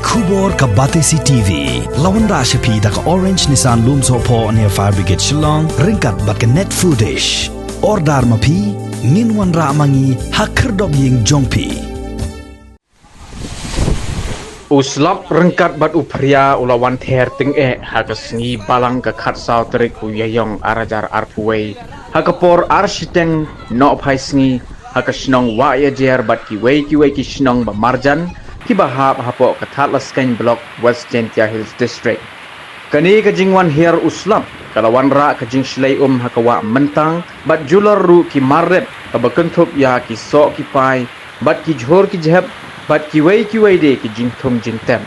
Kubor ka Batesi TV. Lawan ra siya da ka Orange Nissan Lumso po near Fire Brigade Shillong. Ringkat bat ka net foodish. Ordar mapi. Nginwan ra mangi hakerdog ying jongpi. Uslap rengkat bat upria ulawan ther ting hagas ngi balang ka khat saw terik uyayong arajar arpuwei hakapor arshiteng no phai sngi hakasnong wa ya jer bat ki wei ki snong ba marjan ki ba hap hapo ka that laskeng block West Gentia Hills District kani ka jingwan hier uslap kalawan ra ka jing shlei hakawa mentang bat jular ru ki marret ka bakentup ya ki so ki pai bat ki jhor ki jhep bat kiway de ki jingthum jingtem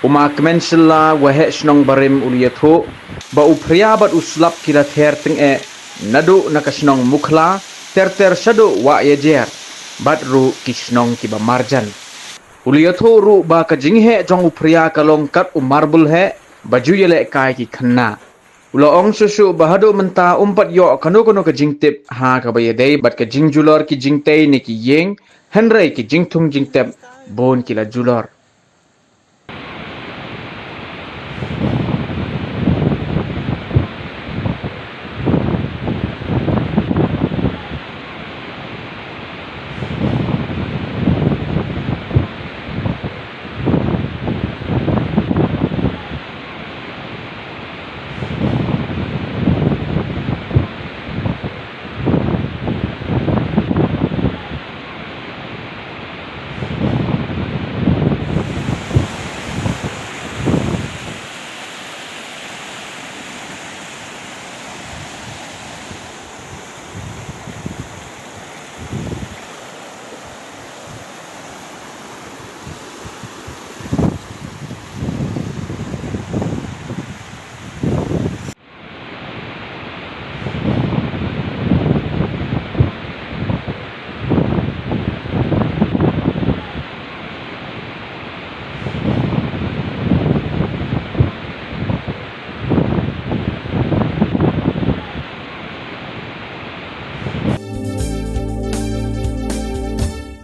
uma kmenshilla wahe shnong barim uliyatho ba upriya bat uslap kila ther ting nadu nakashnong mukhla ter shado wa yejer bat ru kishnong ki ba marjan uliyatho ru ba ka jinghe jong upriya kalong kat umarbul he baju yele kai ki khanna ulo ong susu bahado menta umpat yo kanu ka jingtip ha ka ba yedei bat ka jingjulor ki jingtei ni ki yeng henrei ki jingthum jingtep bon kila julor